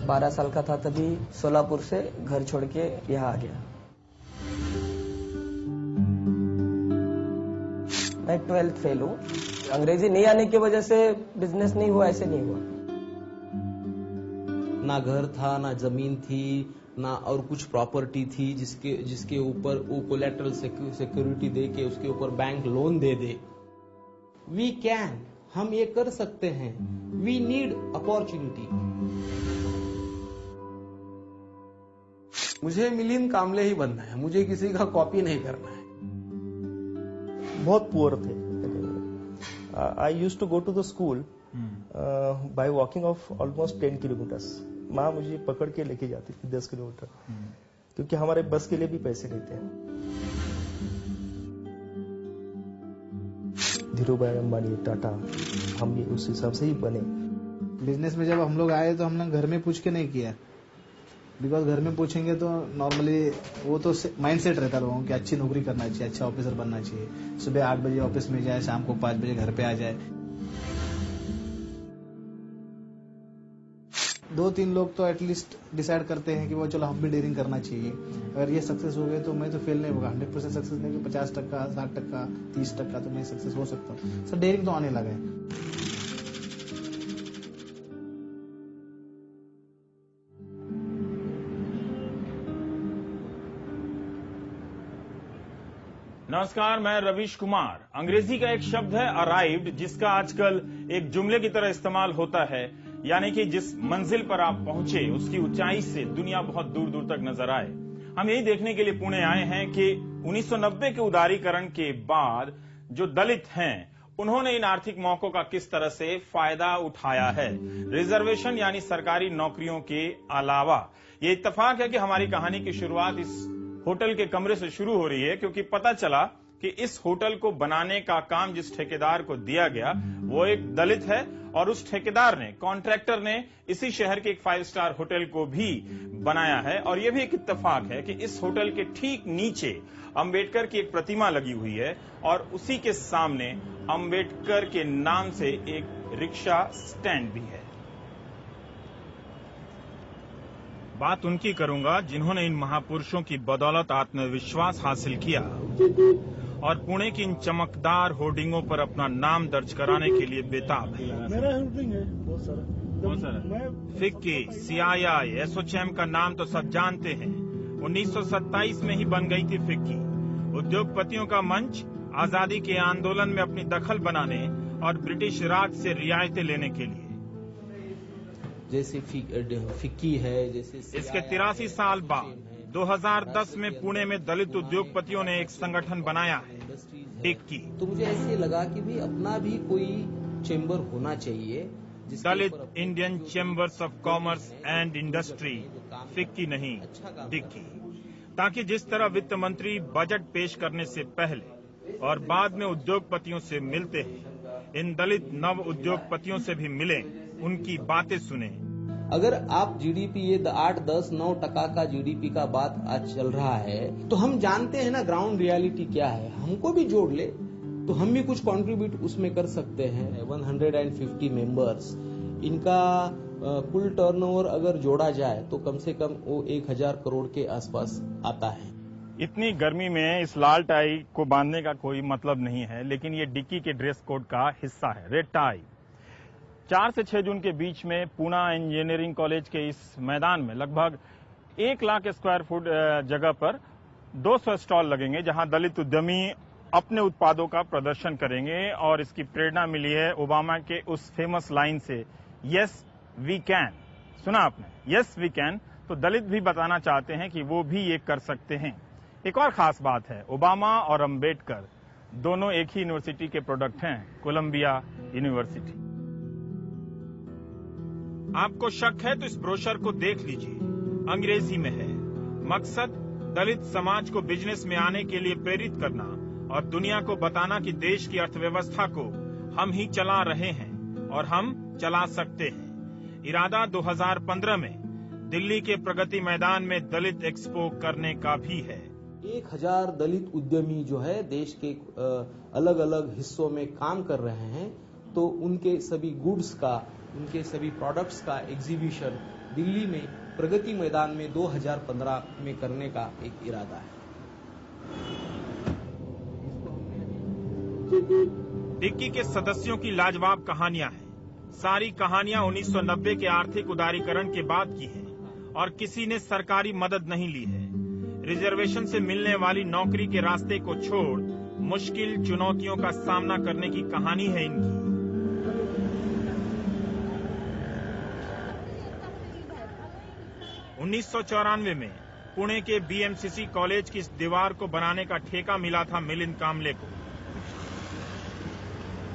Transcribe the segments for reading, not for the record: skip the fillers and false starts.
12 साल का था तभी सोलापुर से घर छोड़ के यहाँ आ गया। मैं 12th फेल हूँ। अंग्रेजी नहीं आने की वजह से बिजनेस नहीं हुआ, ऐसे नहीं हुआ। ना घर था, ना जमीन थी, ना और कुछ प्रॉपर्टी थी जिसके ऊपर वो कोलेटरल सिक्योरिटी दे के उसके ऊपर बैंक लोन दे दे। वी कैन, हम ये कर सकते हैं। We need opportunity. मुझे मिलिंद कामले ही बनना है, मुझे किसी का कॉपी नहीं करना है। बहुत पुअर थे। I used to go to the school by walking of almost 10 kilometres. माँ मुझे पकड़ के लेके जाती थी 10 किलोमीटर, क्योंकि हमारे बस के लिए भी पैसे नहीं थे। धीरू भाई अंबानी, टाटा, हम भी उस हिसाब से ही बने। बिजनेस में जब हम लोग आए तो हमने घर में पूछ के नहीं किया, बिकॉज घर में पूछेंगे तो नॉर्मली वो तो माइंड सेट रहता है लोगों की, अच्छी नौकरी करना चाहिए, अच्छा ऑफिसर बनना चाहिए, सुबह 8 बजे ऑफिस में जाए, शाम को 5 बजे घर पे आ जाए। 2-3 लोग तो एटलीस्ट डिसाइड करते हैं कि वो चलो हम भी डेयरिंग करना चाहिए। अगर ये सक्सेस हो गए तो मैं तो फेल नहीं होगा। 100% सक्सेस नहीं, 50%, 60%, 30% तो मैं सक्सेस हो सकता हूँ। सर डेयरिंग तो आने लगा है। नमस्कार, मैं रवीश कुमार। अंग्रेजी का एक शब्द है अराइव्ड, जिसका आजकल एक जुमले की तरह इस्तेमाल होता है, यानी कि जिस मंजिल पर आप पहुंचे उसकी ऊंचाई से दुनिया बहुत दूर दूर तक नजर आए। हम यही देखने के लिए पुणे आए हैं कि 1990 के उदारीकरण के बाद जो दलित हैं उन्होंने इन आर्थिक मौकों का किस तरह से फायदा उठाया है। रिजर्वेशन यानी सरकारी नौकरियों के अलावा ये इत्तेफाक है कि हमारी कहानी की शुरुआत इस होटल के कमरे से शुरू हो रही है, क्योंकि पता चला कि इस होटल को बनाने का काम जिस ठेकेदार को दिया गया वो एक दलित है, और उस ठेकेदार ने, कॉन्ट्रैक्टर ने इसी शहर के एक 5 स्टार होटल को भी बनाया है। और यह भी एक इत्तेफाक है कि इस होटल के ठीक नीचे अंबेडकर की एक प्रतिमा लगी हुई है और उसी के सामने अंबेडकर के नाम से एक रिक्शा स्टैंड भी है। बात उनकी करूंगा जिन्होंने इन महापुरुषों की बदौलत आत्मविश्वास हासिल किया और पुणे की इन चमकदार होर्डिंगों पर अपना नाम दर्ज कराने के लिए बेताब है। मेरा होर्डिंग है बहुत सारा। फिक्की, सीआईआई, एसोचैम का नाम तो सब जानते हैं। 1927 में ही बन गई थी फिक्की, उद्योगपतियों का मंच, आजादी के आंदोलन में अपनी दखल बनाने और ब्रिटिश राज से रियायतें लेने के लिए। जैसे फिक्की है, जैसे इसके 83 साल बाद 2010 में पुणे में दलित उद्योगपतियों ने एक संगठन बनाया है, डिक्की। तो मुझे ऐसे लगा कि भी अपना भी कोई चेंबर होना चाहिए। Dalit Indian chambers of commerce and industry, FICCI नहीं, डिक्की, ताकि जिस तरह वित्त मंत्री बजट पेश करने से पहले और बाद में उद्योगपतियों से मिलते हैं, इन दलित नव उद्योगपतियों से भी मिलें, उनकी बातें सुने। अगर आप जीडीपी, ये 8, 10, 9% का जीडीपी का बात आज चल रहा है, तो हम जानते हैं ना ग्राउंड रियलिटी क्या है। हमको भी जोड़ ले तो हम भी कुछ कंट्रीब्यूट उसमें कर सकते हैं। 150 मेंबर्स, इनका कुल टर्नओवर अगर जोड़ा जाए तो कम से कम वो 1000 करोड़ के आसपास आता है। इतनी गर्मी में इस लाल टाई को बांधने का कोई मतलब नहीं है, लेकिन ये डिक्की के ड्रेस कोड का हिस्सा है, रेड टाई। 4 से 6 जून के बीच में पूना इंजीनियरिंग कॉलेज के इस मैदान में लगभग 1 लाख स्क्वायर फुट जगह पर 200 स्टॉल लगेंगे, जहां दलित उद्यमी अपने उत्पादों का प्रदर्शन करेंगे। और इसकी प्रेरणा मिली है ओबामा के उस फेमस लाइन से, यस वी कैन। सुना आपने, यस वी कैन। तो दलित भी बताना चाहते हैं कि वो भी ये कर सकते हैं। एक और खास बात है, ओबामा और अंबेडकर दोनों एक ही यूनिवर्सिटी के प्रोडक्ट हैं, कोलंबिया यूनिवर्सिटी। आपको शक है तो इस ब्रोशर को देख लीजिए, अंग्रेजी में है। मकसद दलित समाज को बिजनेस में आने के लिए प्रेरित करना और दुनिया को बताना कि देश की अर्थव्यवस्था को हम ही चला रहे हैं और हम चला सकते हैं। इरादा 2015 में दिल्ली के प्रगति मैदान में दलित एक्सपो करने का भी है। 1000 दलित उद्यमी जो है देश के अलग अलग हिस्सों में काम कर रहे हैं, तो उनके सभी गुड्स का, उनके सभी प्रोडक्ट्स का एग्जीबिशन दिल्ली में प्रगति मैदान में 2015 में करने का एक इरादा है। डिक्की के सदस्यों की लाजवाब कहानियां हैं। सारी कहानियां 1990 के आर्थिक उदारीकरण के बाद की हैं और किसी ने सरकारी मदद नहीं ली है। रिजर्वेशन से मिलने वाली नौकरी के रास्ते को छोड़ मुश्किल चुनौतियों का सामना करने की कहानी है इनकी। उन्नीस में पुणे के बीएमसीसी कॉलेज की इस दीवार को बनाने का ठेका मिला था मिलिंद कामले को।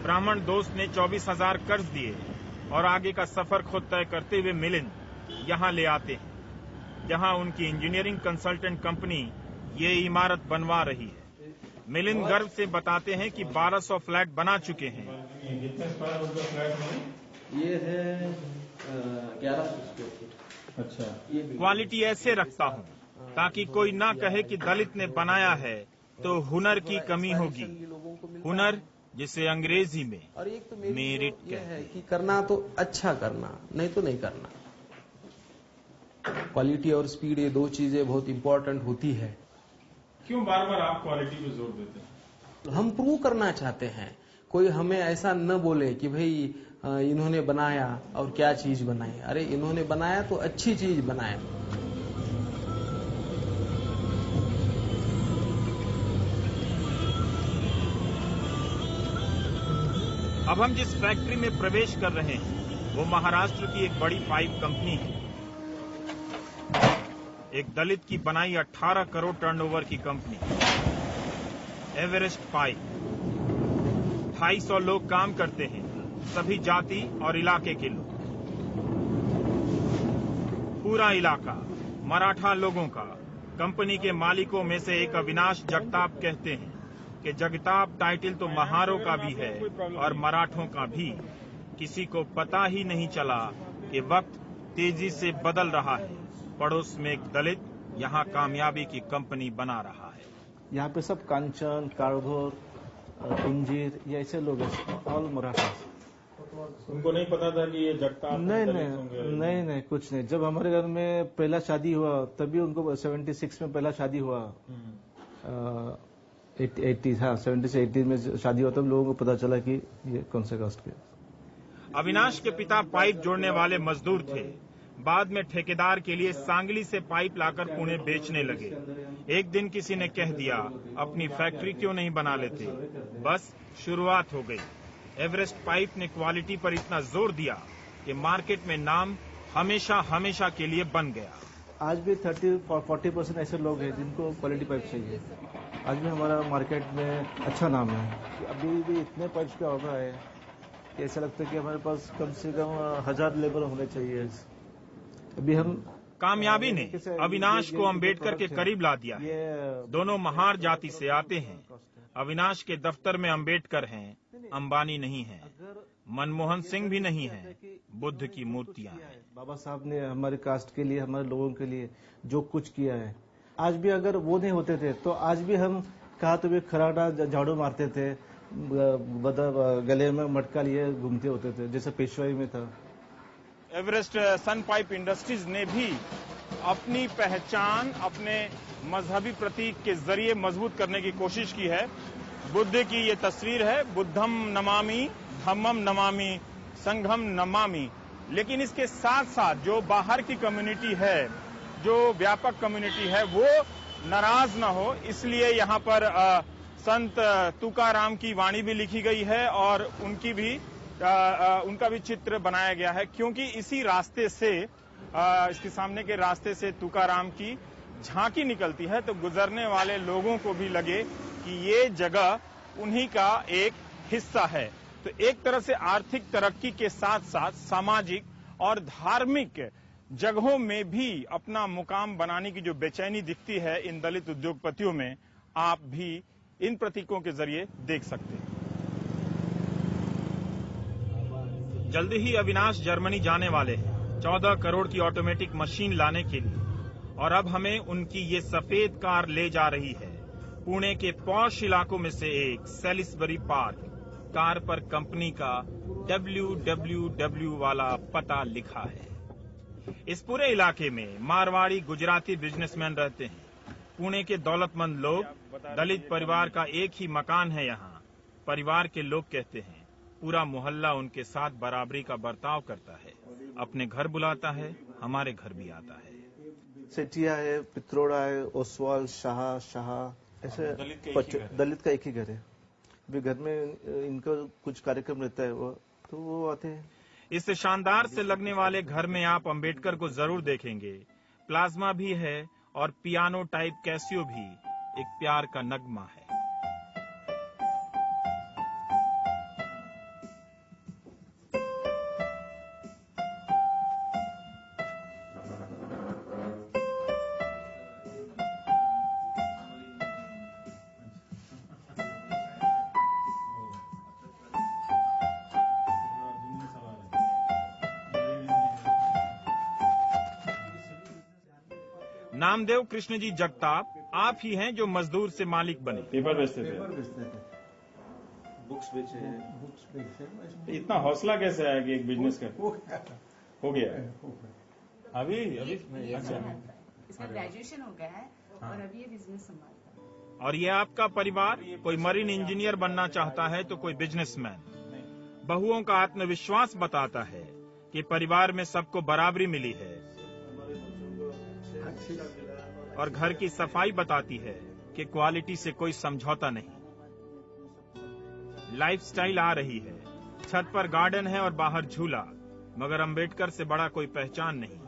ब्राह्मण दोस्त ने 24,000 कर्ज दिए और आगे का सफर खुद तय करते हुए मिलिंद यहां ले आते हैं, जहां उनकी इंजीनियरिंग कंसल्टेंट कंपनी ये इमारत बनवा रही है। मिलिंद गर्व से बताते हैं कि 1200 फ्लैट बना चुके हैं। कितने स्क्वायर फुट का फ्लैट है? ये है 1100 स्क्वायर फुट। अच्छा, क्वालिटी ऐसे रखता हूं ताकि कोई ना कहे कि दलित ने बनाया है तो हुनर की कमी होगी। हुनर जिसे अंग्रेजी में और एक तो मेरिट ये कहते है हैं। कि करना तो अच्छा करना, नहीं तो नहीं करना। क्वालिटी और स्पीड ये दो चीजें बहुत इंपॉर्टेंट होती है। क्यों बार बार आप क्वालिटी पे जोर देते हैं? हम प्रूव करना चाहते हैं, कोई हमें ऐसा न बोले कि भाई इन्होंने बनाया और क्या चीज बनाई। अरे इन्होंने बनाया तो अच्छी चीज बनाया। अब हम जिस फैक्ट्री में प्रवेश कर रहे हैं वो महाराष्ट्र की एक बड़ी पाइप कंपनी है। एक दलित की बनाई 18 करोड़ टर्नओवर की कंपनी एवरेस्ट पाइप। 250 लोग काम करते हैं, सभी जाति और इलाके के लोग। पूरा इलाका मराठा लोगों का। कंपनी के मालिकों में से एक अविनाश जगताप कहते हैं कि जगताप टाइटल तो महारों का भी है और मराठों का भी। किसी को पता ही नहीं चला कि वक्त तेजी से बदल रहा है। पड़ोस में एक दलित यहाँ कामयाबी की कंपनी बना रहा है। यहाँ पे सब कांचन, कारघोर, इंजीर, ये ऐसे लोग हैं, ऑल मराठा। उनको नहीं पता था कि ये जगताप नहीं, कुछ नहीं। जब हमारे घर में पहला शादी हुआ तभी उनको 76 में पहला शादी हुआ। 70 से 80 में शादी हुआ तब लोगों को पता चला कि ये कौन से कास्ट के। अविनाश के पिता पाइप जोड़ने वाले मजदूर थे। बाद में ठेकेदार के लिए सांगली से पाइप लाकर पुणे बेचने लगे। एक दिन किसी ने कह दिया अपनी फैक्ट्री क्यों नहीं बना लेते। बस शुरुआत हो गई। एवरेस्ट पाइप ने क्वालिटी पर इतना जोर दिया कि मार्केट में नाम हमेशा के लिए बन गया। आज भी 30-40% ऐसे लोग हैं जिनको क्वालिटी पाइप चाहिए। आज भी हमारा मार्केट में अच्छा नाम है। अभी भी इतने पाइप्स का ऑर्डर है कि ऐसा लगता है कि हमारे पास कम से कम 1000 लेबर होने चाहिए। अभी हम कामयाबी ने अविनाश को अंबेडकर के करीब ला दिया है। दोनों महार जाति से आते हैं। अविनाश के दफ्तर में अंबेडकर हैं, अंबानी नहीं है, मनमोहन सिंह भी नहीं है, बुद्ध की मूर्तियां हैं। बाबा साहब ने हमारे कास्ट के लिए, हमारे लोगों के लिए जो कुछ किया है, आज भी अगर वो नहीं होते थे तो आज भी हम कहा तो भी खराटा झाड़ू मारते थे, गले में मटका लिए घूमते होते थे, जैसे पेशवाई में था। एवरेस्ट सन पाइप इंडस्ट्रीज ने भी अपनी पहचान अपने मजहबी प्रतीक के जरिए मजबूत करने की कोशिश की है। बुद्ध की ये तस्वीर है, बुद्धम नमामि, धम्मम नमामि, संघम नमामि। लेकिन इसके साथ साथ जो बाहर की कम्युनिटी है, जो व्यापक कम्युनिटी है, वो नाराज ना हो, इसलिए यहाँ पर संत तुकाराम की वाणी भी लिखी गई है और उनका भी चित्र बनाया गया है, क्योंकि इसी रास्ते से इसके सामने के रास्ते से तुकाराम की झांकी निकलती है, तो गुजरने वाले लोगों को भी लगे कि ये जगह उन्हीं का एक हिस्सा है। तो एक तरह से आर्थिक तरक्की के साथ साथ सामाजिक और धार्मिक जगहों में भी अपना मुकाम बनाने की जो बेचैनी दिखती है इन दलित उद्योगपतियों में, आप भी इन प्रतीकों के जरिए देख सकते हैं। जल्दी ही अविनाश जर्मनी जाने वाले हैं 14 करोड़ की ऑटोमेटिक मशीन लाने के लिए, और अब हमें उनकी ये सफेद कार ले जा रही है पुणे के पॉश इलाकों में से एक सेलिसबरी पार्क। कार पर कंपनी का www वाला पता लिखा है। इस पूरे इलाके में मारवाड़ी गुजराती बिजनेसमैन रहते हैं। पुणे के दौलतमंद लोग, दलित परिवार का एक ही मकान है यहाँ। परिवार के लोग कहते हैं पूरा मोहल्ला उनके साथ बराबरी का बर्ताव करता है, अपने घर बुलाता है, हमारे घर भी आता है। सेठिया है, पित्रोड़ा है, ओसवाल, शाह ऐसे दलित का एक ही घर है। भी घर में इनका कुछ कार्यक्रम रहता है तो वो आते हैं। इस शानदार से लगने वाले घर में आप अंबेडकर को जरूर देखेंगे। प्लाज्मा भी है और पियानो टाइप कैसियो भी एक प्यार का नगमा है। नामदेव कृष्ण जी जगताप आप ही हैं जो मजदूर से मालिक बने। पेपर बेचते थे, बुक्स बेचे। इतना हौसला कैसे आया कि एक बिजनेस कर हो गया है? अभी अच्छा, इसका ग्रेजुएशन हो गया है और अभी ये बिजनेस संभालता है। और ये आपका परिवार, कोई मरीन इंजीनियर बनना चाहता है तो कोई बिजनेसमैन। बहुओं का आत्मविश्वास बताता है कि परिवार में सबको बराबरी मिली है और घर की सफाई बताती है कि क्वालिटी से कोई समझौता नहीं। लाइफस्टाइल आ रही है, छत पर गार्डन है और बाहर झूला, मगर अंबेडकर से बड़ा कोई पहचान नहीं।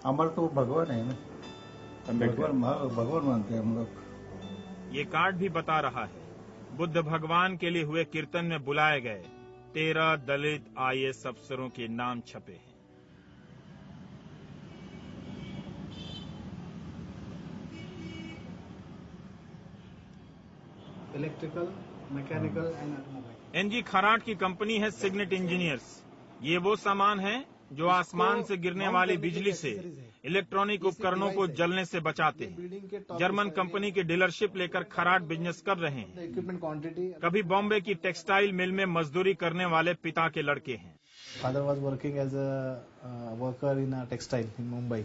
अमर तो भगवान है ना, भगवान मानते हैं हम लोग। ये कार्ड भी बता रहा है बुद्ध भगवान के लिए हुए कीर्तन में बुलाए गए 13 दलित IAS अफसरों के नाम छपे हैं। Electrical, mechanical and automobile. NG खराट की कंपनी है सिग्नेट इंजीनियर्स। ये वो सामान है जो आसमान से गिरने वाली बिजली से इलेक्ट्रॉनिक उपकरणों को जलने से बचाते हैं। जर्मन कंपनी की डीलरशिप लेकर खराट बिजनेस कर रहे हैं। Equipment quantity. कभी बॉम्बे की टेक्सटाइल मिल में मजदूरी करने वाले पिता के लड़के हैं। Father was working as a worker in textile in Mumbai.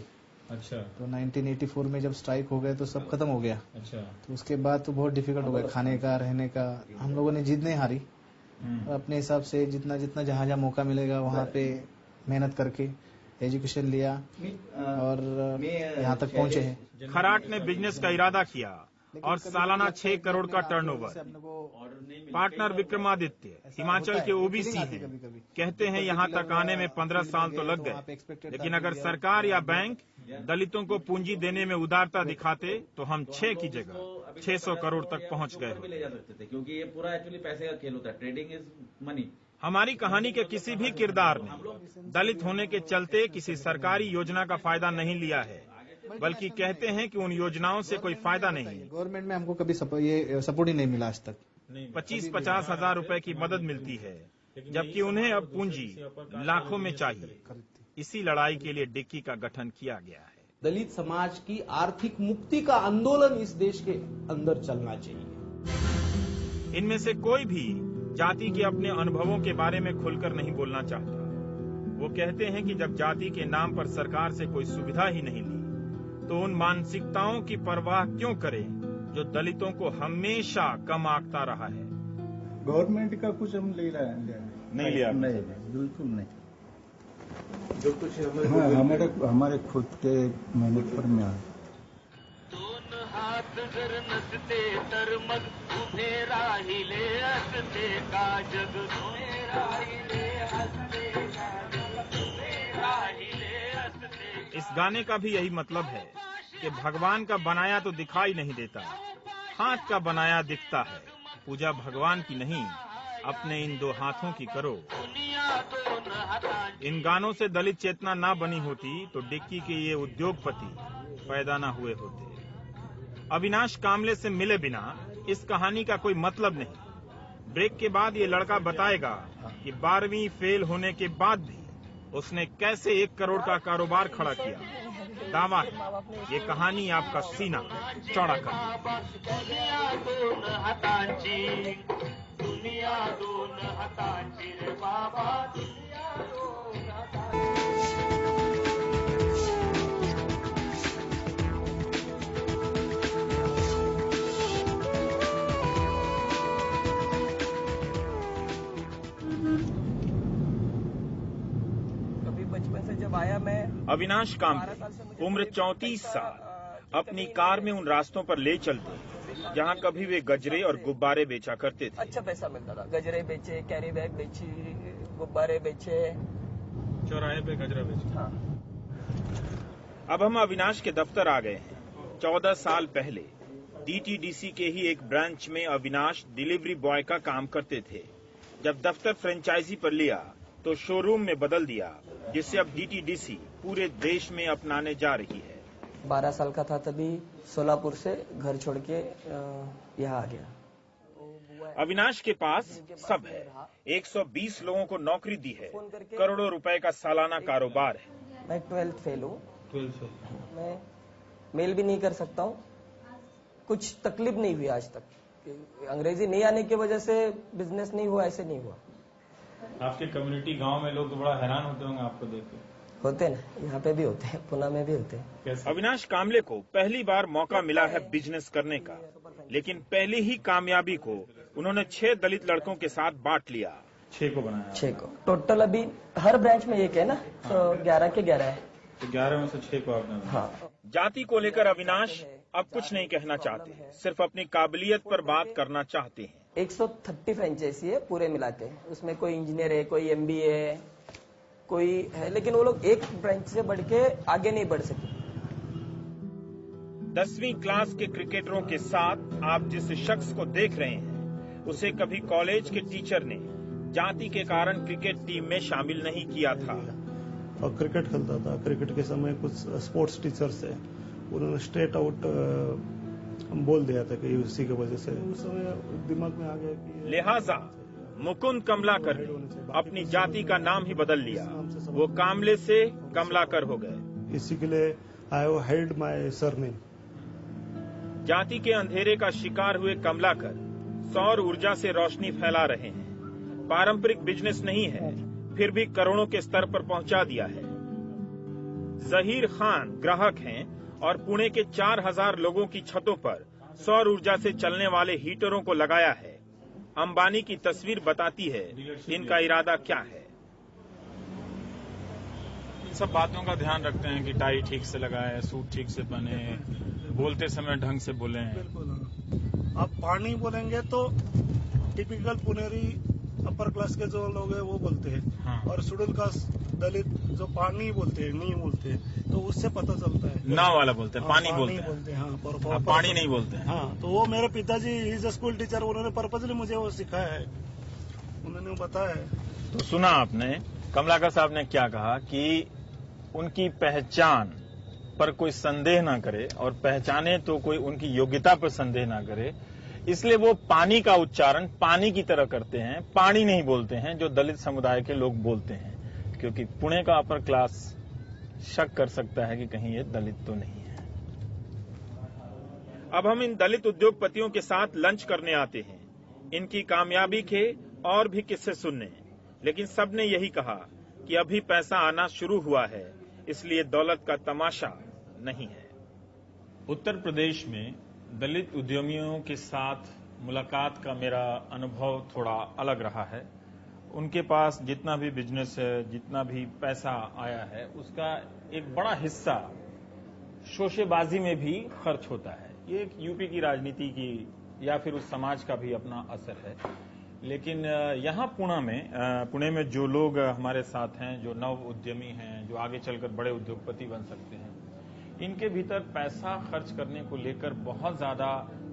अच्छा, तो 1984 में जब स्ट्राइक हो गए तो सब खत्म हो गया। अच्छा, तो उसके बाद तो बहुत डिफिकल्ट हो गया खाने का, रहने का। हम लोगों ने जिद नहीं हारी, अपने हिसाब से जितना जितना जहाँ मौका मिलेगा वहाँ पे मेहनत करके एजुकेशन लिया और यहाँ तक पहुँचे हैं। खराट ने बिजनेस का इरादा किया और सालाना 6 करोड़ का टर्नओवर। पार्टनर विक्रमादित्य हिमाचल के OBC हैं। कहते हैं यहाँ तक आने में 15 साल तो लग गए, लेकिन अगर सरकार या बैंक दलितों को पूंजी देने में उदारता दिखाते तो हम 6 की जगह 600 करोड़ तक पहुँच गए। ले जा सकते थे, क्योंकि ये पूरा एक्चुअली पैसे का खेल होता है। Trading is money. हमारी कहानी के किसी भी किरदार ने दलित होने के चलते किसी सरकारी योजना का फायदा नहीं लिया है, बल्कि कहते हैं कि उन योजनाओं से कोई फायदा नहीं। गवर्नमेंट में हमको कभी सपोर्ट ही नहीं मिला आज तक। 25-50 हजार रुपए की मदद मिलती है, जबकि उन्हें अब पूंजी लाखों में चाहिए। इसी लड़ाई के लिए डिक्की का गठन किया गया है। दलित समाज की आर्थिक मुक्ति का आंदोलन इस देश के अंदर चलना चाहिए। इनमें से कोई भी जाति के अपने अनुभवों के बारे में खुलकर नहीं बोलना चाहता। वो कहते हैं कि जब जाति के नाम पर सरकार से कोई सुविधा ही नहीं ली, तो उन मानसिकताओं की परवाह क्यों करें जो दलितों को हमेशा कम आंकता रहा है। गवर्नमेंट का कुछ हम ले रहे हैं? नहीं लिया? नहीं, बिल्कुल नहीं। जो कुछ हमारे खुद के मेहनत पर में आए। हात जर नसते तर मग उभे राहिले असते का जग, उभे राहिले असते का जग, उभे राहिले असते। इस गाने का भी यही मतलब है कि भगवान का बनाया तो दिखाई नहीं देता, हाथ का बनाया दिखता है। पूजा भगवान की नहीं, अपने इन 2 हाथों की करो। इन गानों से दलित चेतना ना बनी होती तो डिक्की के ये उद्योगपति पैदा ना हुए होते। अविनाश कामले से मिले बिना इस कहानी का कोई मतलब नहीं। ब्रेक के बाद ये लड़का बताएगा कि 12वीं फेल होने के बाद भी उसने कैसे 1 करोड़ का कारोबार खड़ा किया। दावा है ये कहानी आपका सीना चौड़ा कर। दुनिया 2 हातांची रे बाबा, दुनिया 2 हातांची। जब आया मैं अविनाश कामले उम्र 34 साल अपनी कार में उन रास्तों पर ले चलते जहां कभी वे गजरे और गुब्बारे बेचा करते थे। अच्छा पैसा मिलता था, गजरे बेचे, कैरी बैग बेची, गुब्बारे बेचे, चौराहे पे गजरा बेचे। हाँ। अब हम अविनाश के दफ्तर आ गए हैं। 14 साल पहले डीटीडीसी के ही एक ब्रांच में अविनाश डिलीवरी बॉय का काम करते थे। जब दफ्तर फ्रेंचाइजी पर लिया तो शोरूम में बदल दिया, जिसे अब डीटीडीसी पूरे देश में अपनाने जा रही है। 12 साल का था तभी सोलापुर से घर छोड़ के यहाँ आ गया। अविनाश के पास सब है। 120 लोगों को नौकरी दी है, करोड़ों रुपए का सालाना कारोबार है। मैं 12th फेल हूँ। 12 से मैं मेल भी नहीं कर सकता हूँ। कुछ तकलीफ नहीं हुई आज तक। अंग्रेजी नहीं आने की वजह से बिजनेस नहीं हुआ, ऐसे नहीं हुआ। आपके कम्युनिटी गांव में लोग तो बड़ा हैरान होते होंगे आपको देख के। होते ना, यहाँ पे भी होते हैं, पुणे में भी होते हैं। कैसे? अविनाश कामले को पहली बार मौका मिला है बिजनेस करने का, लेकिन पहली ही कामयाबी को उन्होंने 6 दलित लड़कों के साथ बांट लिया। 6 को बनाया? 6 को टोटल। अभी हर ब्रांच में एक है ना, तो 11 के 11 है। तो 11 में से 6 को आपने? हाँ। जाति को लेकर अविनाश अब कुछ नहीं कहना चाहते, सिर्फ अपनी काबिलियत पर बात करना चाहते हैं। 130 फ्रेंचाइजी है पूरे मिला के। उसमें कोई इंजीनियर है, कोई MBA है, कोई है, लेकिन वो लोग एक ब्रांच से बढ़ के आगे नहीं बढ़ सके। 10वीं क्लास के क्रिकेटरों के साथ आप जिस शख्स को देख रहे हैं, उसे कभी कॉलेज के टीचर ने जाति के कारण क्रिकेट टीम में शामिल नहीं किया था। और क्रिकेट खेलता था। क्रिकेट के समय कुछ स्पोर्ट्स टीचर्स है, उन्होंने स्ट्रेट आउट बोल दिया था कि उसी की वजह से उस समय दिमाग में आ गया कि लिहाजा मुकुंद कमलाकर ने अपनी जाति का नाम ही बदल लिया। वो कामले से कमलाकर हो गए। इसी के लिए I have hide my surname. जाति के अंधेरे का शिकार हुए कमलाकर सौर ऊर्जा से रोशनी फैला रहे हैं। पारंपरिक बिजनेस नहीं है, फिर भी करोड़ों के स्तर पर पहुंचा दिया है। जहीर खान ग्राहक हैं और पुणे के 4000 लोगों की छतों पर सौर ऊर्जा से चलने वाले हीटरों को लगाया है। अंबानी की तस्वीर बताती है इनका इरादा क्या है। इन सब बातों का ध्यान रखते हैं कि टाई ठीक से लगाए, सूट ठीक से पहने, बोलते समय ढंग से बोलें। आप पानी बोलेंगे तो टिपिकल पुनेरी अपर क्लास के जो लोग हैं वो बोलते हैं। हाँ। और शेड्यूल कास्ट दलित जो पानी बोलते हैं, नहीं बोलते हैं, तो उससे पता चलता है। ना वाला बोलते हैं, पानी बोलते हैं। हाँ, आप पानी नहीं बोलते हैं। हाँ, तो वो मेरे पिताजी इज अ स्कूल टीचर, उन्होंने पर्पजली मुझे वो सिखाया है, उन्होंने बताया है। तो सुना आपने कमलाकर साहब ने क्या कहा कि उनकी पहचान पर कोई संदेह ना करे, और पहचाने तो कोई उनकी योग्यता पर संदेह ना करे, इसलिए वो पानी का उच्चारण पानी की तरह करते हैं, पानी नहीं बोलते हैं जो दलित समुदाय के लोग बोलते हैं, क्योंकि पुणे का अपर क्लास शक कर सकता है कि कहीं ये दलित तो नहीं है। अब हम इन दलित उद्योगपतियों के साथ लंच करने आते हैं, इनकी कामयाबी के और भी किस्से सुनने, लेकिन सबने यही कहा कि अभी पैसा आना शुरू हुआ है, इसलिए दौलत का तमाशा नहीं है। उत्तर प्रदेश में दलित उद्यमियों के साथ मुलाकात का मेरा अनुभव थोड़ा अलग रहा है। उनके पास जितना भी बिजनेस है, जितना भी पैसा आया है, उसका एक बड़ा हिस्सा शोशेबाजी में भी खर्च होता है। ये एक यूपी की राजनीति की या फिर उस समाज का भी अपना असर है। लेकिन यहाँ पुणे में जो लोग हमारे साथ हैं, जो नव उद्यमी हैं, जो आगे चलकर बड़े उद्योगपति बन सकते हैं, इनके भीतर पैसा खर्च करने को लेकर बहुत ज्यादा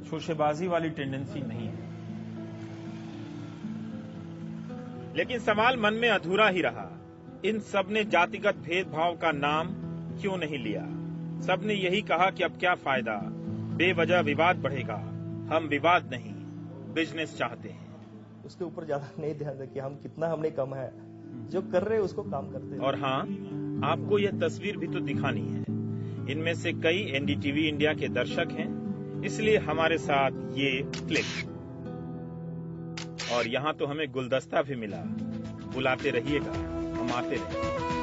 शोशेबाजी वाली टेंडेंसी नहीं है। लेकिन सवाल मन में अधूरा ही रहा, इन सब ने जातिगत भेदभाव का नाम क्यों नहीं लिया? सबने यही कहा कि अब क्या फायदा, बेवजह विवाद बढ़ेगा। हम विवाद नहीं, बिजनेस चाहते हैं। उसके ऊपर ज्यादा नहीं ध्यान दें कि हम कितना हमने कम है, जो कर रहे हैं उसको काम करते हैं। और हाँ, आपको यह तस्वीर भी तो दिखानी है। इनमें से कई एनडीटीवी इंडिया के दर्शक हैं, इसलिए हमारे साथ ये क्लिक। और यहाँ तो हमें गुलदस्ता भी मिला। बुलाते रहिएगा, हम आते रहेंगे।